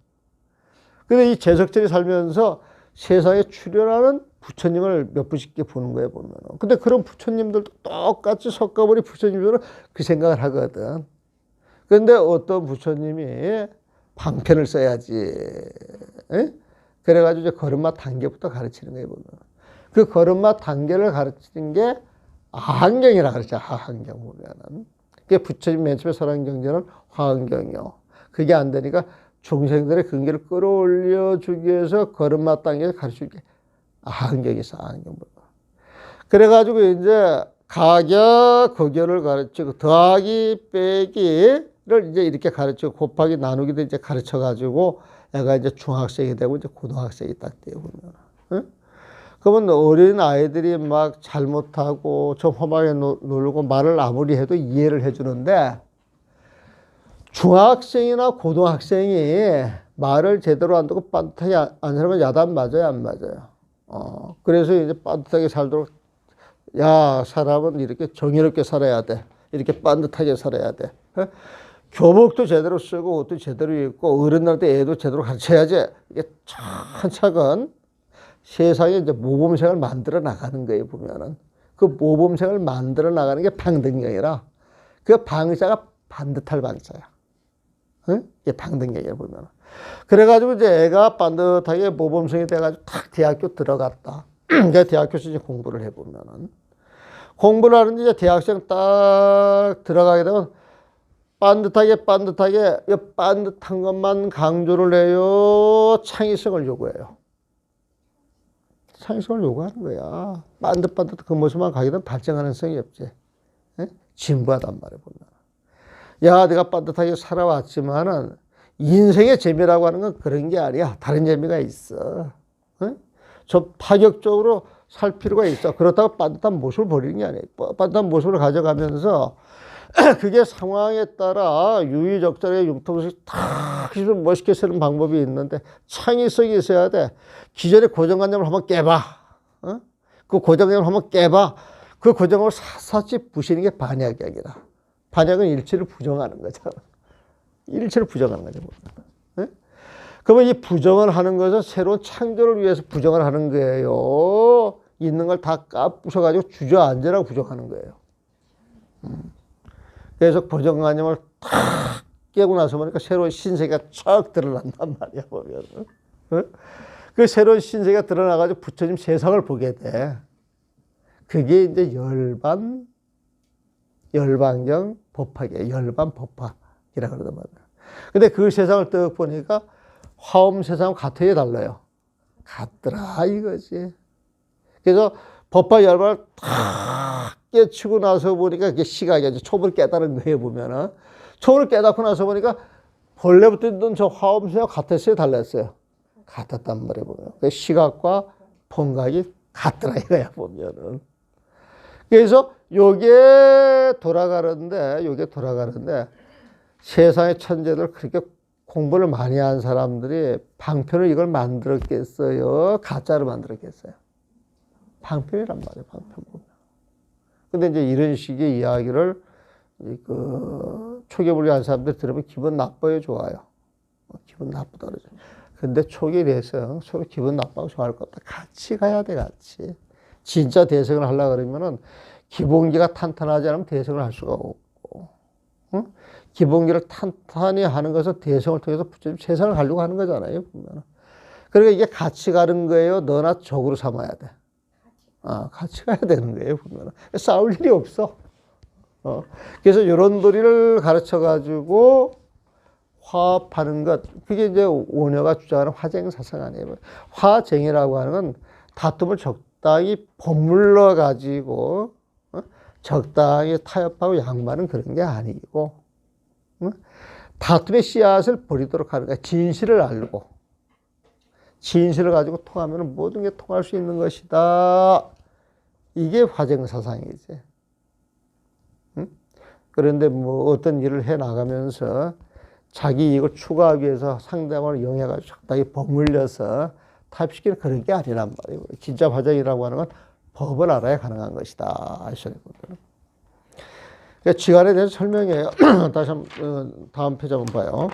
근데 이 죄석천이 살면서 세상에 출현하는 부처님을 몇 분씩 보는 거예요 보면. 근데 그런 부처님들도 똑같이 석가모니 부처님들은 그 생각을 하거든. 근데 어떤 부처님이 방편을 써야지. 에? 그래가지고 이제 걸음마 단계부터 가르치는 거예요 보면. 그 걸음마 단계를 가르치는 게 아한경이라 그러죠. 아한경 보면은. 그게 부처님 맨 처음에 설한 경전은 화한경이요. 그게 안 되니까 중생들의 근기를 끌어올려 주기 위해서 걸음마 단계를 가르치는 게 아한경이 있어. 아한경. 그래가지고 이제 가격, 거결을 가르치고 더하기, 빼기를 이제 이렇게 가르치고 곱하기, 나누기도 이제 가르쳐가지고 애가 이제 중학생이 되고 이제 고등학생이 딱 돼요 보면. 응? 그러면 어린 아이들이 막 잘못하고 좀 험하게 놀고 말을 아무리 해도 이해를 해주는데 중학생이나 고등학생이 말을 제대로 안 듣고 빤듯하게 안 살면 야단 맞아요, 안 맞아요? 그래서 이제 빤듯하게 살도록 야, 사람은 이렇게 정의롭게 살아야 돼. 이렇게 빤듯하게 살아야 돼. 교복도 제대로 쓰고 옷도 제대로 입고 어른들한테 애도 제대로 가르쳐야지. 이게 차근차근 세상에 이제 모범생을 만들어 나가는 거예요, 보면은. 그 모범생을 만들어 나가는 게 방등경이라 그 방자가 반듯할 방자야. 응? 이게 방등경이야, 보면은. 그래가지고 이제 애가 반듯하게 모범생이 돼가지고 탁 대학교 들어갔다. 제가 대학교에서 이제 공부를 해보면은. 공부를 하는데 이제 대학생 딱 들어가게 되면 반듯하게 반듯한 것만 강조를 해요. 창의성을 요구해요. 창의성을 요구하는 거야. 반듯 그 모습만 가게 되면 발전하는 성이 없지. 에? 진부하단 말이야 보면. 야, 내가 반듯하게 살아왔지만은 인생의 재미라고 하는 건 그런 게 아니야. 다른 재미가 있어. 에? 좀 파격적으로 살 필요가 있어. 그렇다고 반듯한 모습을 버리는 게 아니에요. 반듯한 모습을 가져가면서 그게 상황에 따라 유의적절하게 융통성이 탁 멋있게 쓰는 방법이 있는데 창의성이 있어야 돼. 기존의 고정관념을 한번 깨봐. 그 고정관념을 한번 깨봐. 그 고정을 샅샅이 부시는 게 반약이 아니라. 반약은 일체를 부정하는 거잖아. 일체를 부정하는 거죠. 그러면 이 부정을 하는 것은 새로운 창조를 위해서 부정을 하는 거예요. 있는 걸 다 까부셔가지고 주저앉으라고 부정하는 거예요. 그래서 고정관념을 탁 깨고 나서 보니까 새로운 신세계가 척 드러난단 말이야, 보면. 그 새로운 신세계가 드러나가지고 부처님 세상을 보게 돼. 그게 이제 열반경 법학이에요. 열반 법학이라 그러단 말이야. 근데 그 세상을 딱 보니까 화엄 세상은 같아요, 달라요? 같더라, 이거지. 그래서 법화 열반을 탁 깨치고 나서 보니까 그게 시각이지. 초를 깨달은 거에 보면은. 초를 깨닫고 나서 보니까 본래부터 있던 저 화엄 세상 같았어요, 달랐어요? 같았단 말이에요, 보면. 그 시각과 본각이 같더라, 이거야, 보면은. 그래서 요게 돌아가는데 세상의 천재들 그렇게 공부를 많이 한 사람들이 방편을 이걸 만들었겠어요? 가짜로 만들었겠어요? 방편이란 말이에요, 방편 보면. 근데 이제 이런 식의 이야기를 초계불교 한 사람들 들으면 기분 나빠요, 좋아요? 기분 나쁘다 그러죠. 근데 초계 대성 서로 기분 나빠하고 좋아할 것 같다. 같이 가야 돼, 같이. 진짜 대성을 하려고 그러면은 기본기가 탄탄하지 않으면 대성을 할 수가 없고, 응? 기본기를 탄탄히 하는 것은 대성을 통해서 부처님 세상을 가려고 하는 거잖아요, 보면. 그러니까 이게 같이 가는 거예요. 너나 적으로 삼아야 돼. 같이 가야 되는 거예요, 보면. 싸울 일이 없어. 그래서 이런 도리를 가르쳐 가지고 화합하는 것, 그게 이제 원효가 주장하는 화쟁사상 아니에요. 화쟁이라고 하는 건 다툼을 적당히 버물러 가지고 적당히 타협하고 양보하는 그런 게 아니고 다툼의 씨앗을 버리도록 하는 거야. 진실을 알고 진실을 가지고 통하면 모든 게 통할 수 있는 것이다. 이게 화쟁사상이지. 그런데 뭐 어떤 일을 해 나가면서 자기 이익을 추구하기 위해서 상대방을 영해가지고 적당히 버물려서 타협시키는 그런 게 아니란 말이에요. 진짜 화쟁이라고 하는 건 법을 알아야 가능한 것이다. 지간에 대해서 설명해요. 다시 한번 다음 페이지 한번 봐요.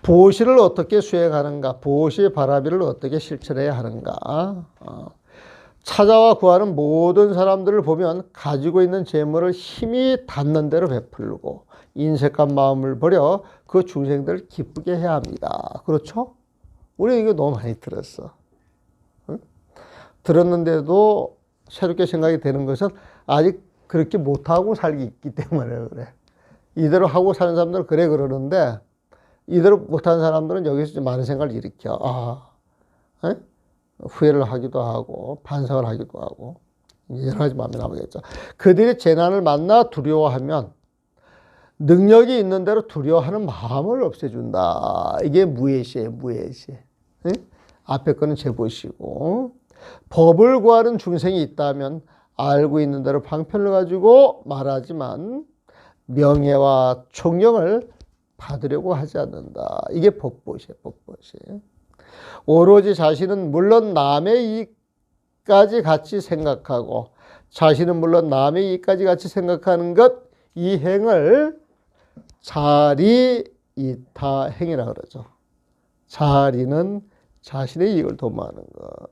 보시를 어떻게 수행하는가, 보시의 바라비를 어떻게 실천해야 하는가. 찾아와 구하는 모든 사람들을 보면 가지고 있는 재물을 힘이 닿는 대로 베풀고 인색한 마음을 버려 그 중생들을 기쁘게 해야 합니다. 그렇죠? 우리 이거 너무 많이 들었어. 응? 들었는데도 새롭게 생각이 되는 것은 아직 그렇게 못하고 살기 있기 때문에 그래. 이대로 하고 사는 사람들은 그래 그러는데 이대로 못하는 사람들은 여기서 많은 생각을 일으켜. 후회를 하기도 하고 반성을 하기도 하고 여러 가지 마음이 나오겠죠. 그들이 재난을 만나 두려워하면 능력이 있는 대로 두려워하는 마음을 없애준다. 이게 무예시예요. 무예시. 앞에 거는 제보시고 법을 구하는 중생이 있다면 알고 있는 대로 방편을 가지고 말하지만 명예와 존경을 받으려고 하지 않는다. 이게 법보시예요. 법보시. 오로지 자신은 물론 남의 이익까지 같이 생각하고 자신은 물론 남의 이익까지 같이 생각하는 것, 이 행을 자리이타행이라고 그러죠. 자리는 자신의 이익을 도모하는 것.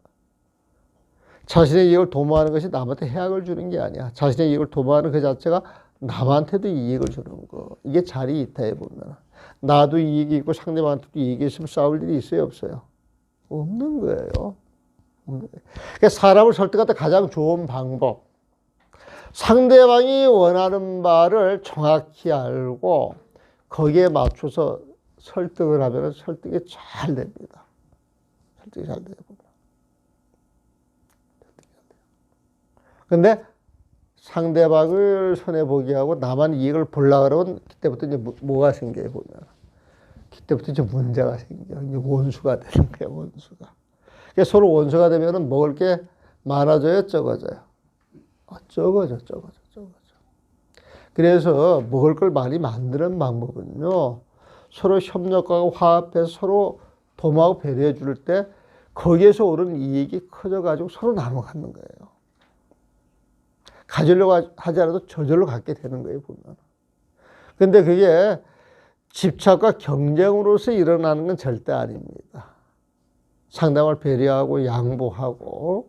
자신의 이익을 도모하는 것이 남한테 해악을 주는 게 아니야. 자신의 이익을 도모하는 그 자체가 남한테도 이익을 주는 거. 이게 자리이타에 보면 나도 이익이 있고 상대방한테도 이익이 있으면 싸울 일이 있어요, 없어요? 없는 거예요. 그러니까 사람을 설득할 때 가장 좋은 방법, 상대방이 원하는 바를 정확히 알고 거기에 맞춰서 설득을 하면 설득이 잘 됩니다. 설득이 잘 돼요. 근데 상대방을 손해보게 하고 나만 이익을 보려고 그러면 그때부터 이제 뭐가 생겨요, 보면. 그때부터 이제 문제가 생겨. 이제 원수가 되는 거예요, 원수가. 그러니까 서로 원수가 되면은 먹을 게 많아져요, 적어져요? 적어져. 그래서 먹을 걸 많이 만드는 방법은요, 서로 협력하고 화합해서 서로 도모하고 배려해 줄 때 거기에서 오는 이익이 커져가지고 서로 나눠 갖는 거예요. 가지려고 하지 않아도 저절로 갖게 되는 거예요, 보면. 근데 그게 집착과 경쟁으로서 일어나는 건 절대 아닙니다. 상대방을 배려하고 양보하고,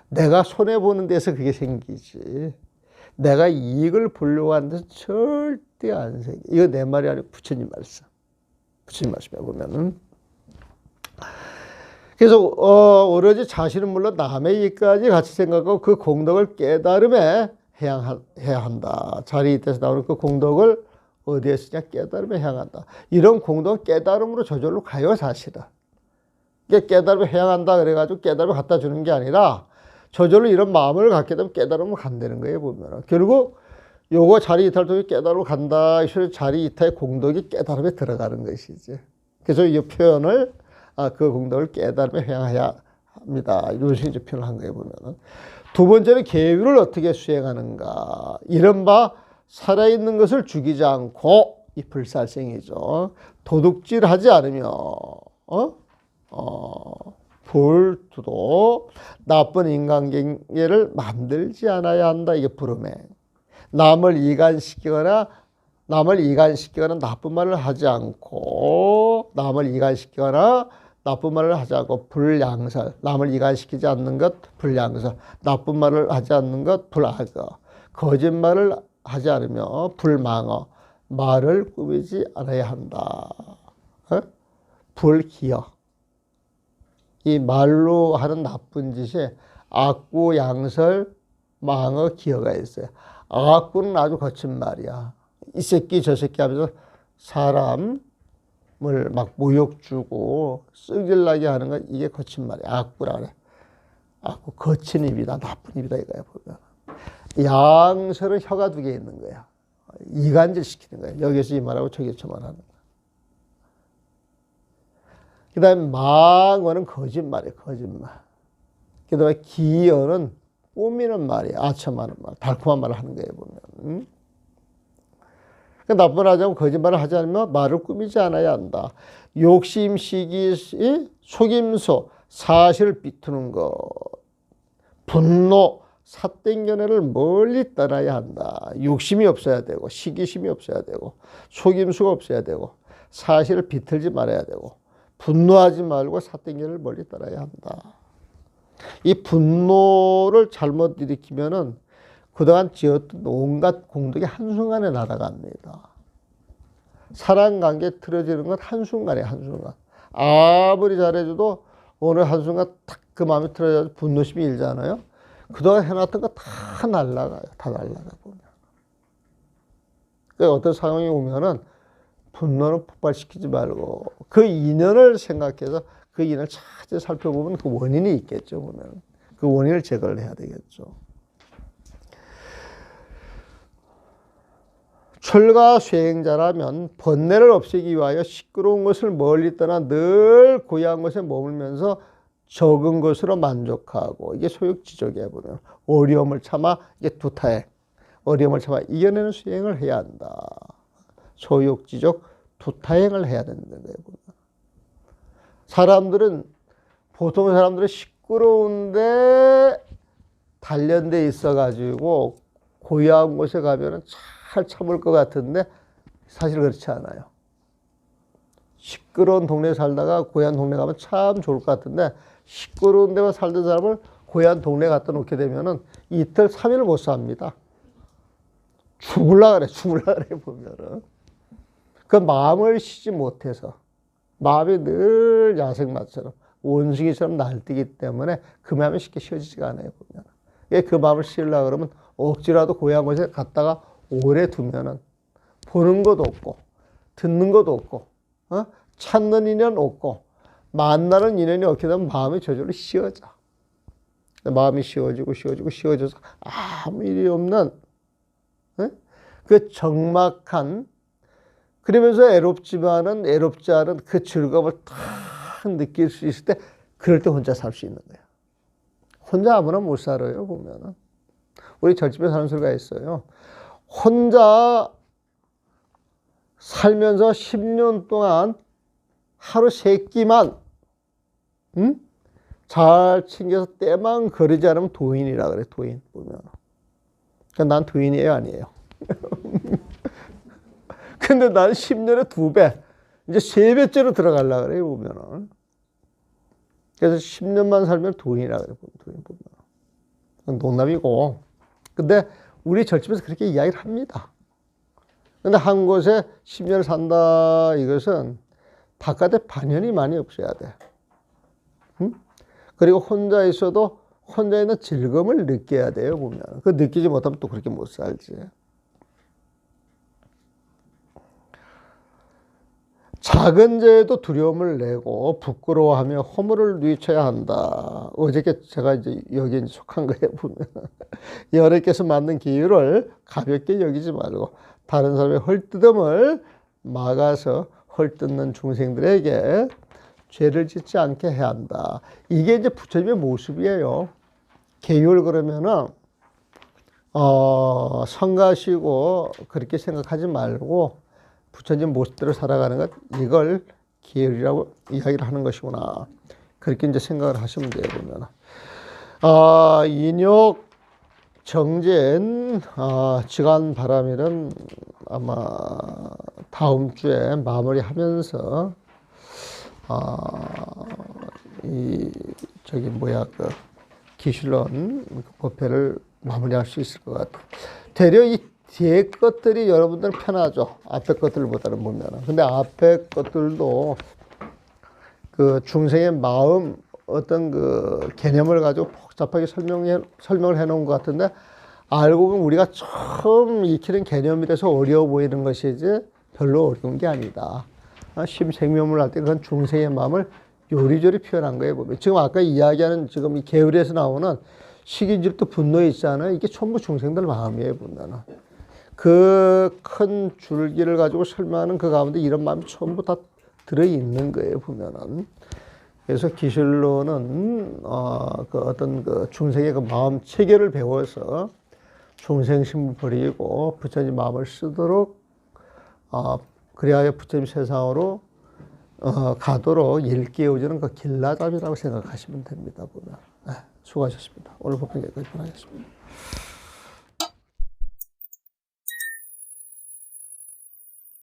내가 손해보는 데서 그게 생기지. 내가 이익을 보려고 하는 데서 절대 안 생겨. 이거 내 말이 아니고 부처님 말씀. 부처님 말씀에 보면은. 그래서 오로지 자신은 물론 남의 이익까지 같이 생각하고 그 공덕을 깨달음에 해야 한다. 자리에서 나오는 그 공덕을 어디에 쓰냐? 깨달음에 향한다. 이런 공덕은 깨달음으로 저절로 가요, 사실은. 깨달음에 향한다 그래가지고 깨달음을 갖다 주는 게 아니라 저절로 이런 마음을 갖게 되면 깨달음을 간다는 거예요, 보면. 결국 요거 자리 이탈 통해 깨달음을 간다. 자리 이탈의 공덕이 깨달음에 들어가는 것이지. 그래서 이 표현을 그 공덕을 깨달음에 향해야 합니다. 이런 식으로 이제 표현을 한 거예요, 보면은. 두 번째는 계율을 어떻게 수행하는가. 이른바 살아있는 것을 죽이지 않고, 이 불살생이죠. 도둑질하지 않으며, 불투도 나쁜 인간관계를 만들지 않아야 한다. 이게 불음행. 남을 이간시키거나 나쁜 말을 하지 않고, 나쁜 말을 하지 않고, 불양설. 남을 이간시키지 않는 것, 불양설. 나쁜 말을 하지 않는 것, 불악어. 거짓말을 하지 않으며, 불망어. 말을 꾸미지 않아야 한다. 불기억. 이 말로 하는 나쁜 짓에 악구, 양설, 망어, 기어가 있어요. 악구는 아주 거친 말이야. 이 새끼 저 새끼 하면서 사람을 막 모욕 주고 쓰질나게 하는 건 이게 거친 말이야. 악구라 그래. 악구, 거친 입이다, 나쁜 입이다 이거야 보면. 양설은 혀가 두 개 있는 거야. 이간질 시키는 거야. 여기서 이 말하고 저기서 저 말하는 거야. 그 다음에 망어는 거짓말이야, 거짓말. 그 다음에 기어는 꾸미는 말이야, 아첨하는 말, 달콤한 말을 하는 거예요, 보면. 응? 나쁜 말 하지 않고 거짓말을 하지 않으면 말을 꾸미지 않아야 한다. 욕심, 시기, 속임수, 사실을 비투는 것, 분노, 삿땡겨내를 멀리 떠나야 한다. 욕심이 없어야 되고, 시기심이 없어야 되고, 속임수가 없어야 되고, 사실을 비틀지 말아야 되고, 분노하지 말고 삿땡겨를 멀리 떠나야 한다. 이 분노를 잘못 일으키면은 그동안 지었던 온갖 공덕이 한순간에 날아갑니다. 사랑관계 틀어지는 건 한순간이에요, 한순간. 아무리 잘해줘도 어느 한순간 탁 그 마음이 틀어져서 분노심이 일잖아요. 그동안 해놨던 거 다 날아가요. 다 날아가 보면. 그러니까 어떤 상황이 오면은 분노는 폭발시키지 말고 그 인연을 생각해서 그 인연을 차제 살펴보면 그 원인이 있겠죠. 보면 그 원인을 제거를 해야 되겠죠. 철가 수행자라면 번뇌를 없애기 위하여 시끄러운 것을 멀리 떠나 늘 고요한 것에 머물면서 적은 것으로 만족하고, 이게 소욕지족이야 보면. 어려움을 참아, 이게 두타행, 어려움을 참아 이겨내는 수행을 해야 한다. 소욕지족 두타행을 해야 되는 거예요 보면. 사람들은, 보통 사람들은 시끄러운데 단련돼 있어가지고 고요한 곳에 가면은 잘 참을 것 같은데 사실 그렇지 않아요. 시끄러운 동네에 살다가 고요한 동네 가면 참 좋을 것 같은데 시끄러운 데만 살던 사람을 고요한 동네에 갖다 놓게 되면은 이틀, 3일을 못 삽니다. 죽을라 그래, 보면은. 그 마음을 쉬지 못해서 마음이 늘 야생마처럼 원숭이처럼 날뛰기 때문에 그 마음이 쉽게 쉬어지지가 않아요, 보면. 그 마음을 쉬려고 그러면 억지라도 고요한 곳에 갔다가 오래 두면은 보는 것도 없고, 듣는 것도 없고, 찾는 인연 없고, 만나는 인연이 없게 되면 마음이 저절로 쉬어져. 마음이 쉬어져서 아무 일이 없는, 그 적막한, 그러면서 애롭지 않은 그 즐거움을 탁 느낄 수 있을 때, 그럴 때 혼자 살 수 있는 거야. 혼자 아무나 못 살아요, 보면은. 우리 절집에 사는 소리가 있어요. 혼자 살면서 10년 동안 하루 3끼만 잘 챙겨서 때만 거르지 않으면 도인이라 그래, 도인 보면. 그러니까 난 도인이에요, 아니에요? 근데 난 10년에 2배, 이제 3배째로 들어가려고 그래, 보면은. 그래서 10년만 살면 도인이라 그래, 도인 보면. 농담이고. 근데 우리 절집에서 그렇게 이야기를 합니다. 근데 한 곳에 10년을 산다, 이것은 바깥에 반연이 많이 없어야 돼. 그리고 혼자 있어도 혼자 있는 즐거움을 느껴야 돼요, 보면. 그 느끼지 못하면 또 그렇게 못 살지. 작은 죄에도 두려움을 내고 부끄러워하며 허물을 뉘쳐야 한다. 어저께 제가 이제 여기에 속한 거예요, 보면. 여러께서 만든 기회를 가볍게 여기지 말고 다른 사람의 헐뜯음을 막아서 헐뜯는 중생들에게 죄를 짓지 않게 해야 한다. 이게 이제 부처님의 모습이에요. 계율 그러면은, 성가시고 그렇게 생각하지 말고 부처님 모습대로 살아가는 것, 이걸 계율이라고 이야기를 하는 것이구나. 그렇게 이제 생각을 하시면 돼요, 보면. 인욕, 정진, 지간 바람일은 아마 다음 주에 마무리하면서, 그 기술론 법회를 마무리할 수 있을 것 같아요. 대려 이 뒤에 것들이 여러분들은 편하죠. 앞에 것들보다는 보면. 근데 앞에 것들도 그 중생의 마음, 어떤 그 개념을 가지고 복잡하게 설명을 해 놓은 것 같은데, 알고 보면 우리가 처음 익히는 개념이라서 어려워 보이는 것이지 별로 어려운 게 아니다. 심생명을 할 때 그건 중생의 마음을 요리조리 표현한 거예요. 보면 지금 아까 이야기하는 지금 이 계율에서 나오는 시기질투 분노 있잖아요. 이게 전부 중생들 마음이에요. 보면은 그 큰 줄기를 가지고 설명하는 그 가운데 이런 마음이 전부 다 들어 있는 거예요. 보면은 그래서 기실로는 그 어떤 그 중생의 그 마음 체계를 배워서 중생심을 버리고 부처님 마음을 쓰도록 그리하여 부처님 세상으로 가도록 일깨워주는 그 길라잡이라고 생각하시면 됩니다. 보면 수고하셨습니다. 오늘 법정 여기까지 하겠습니다.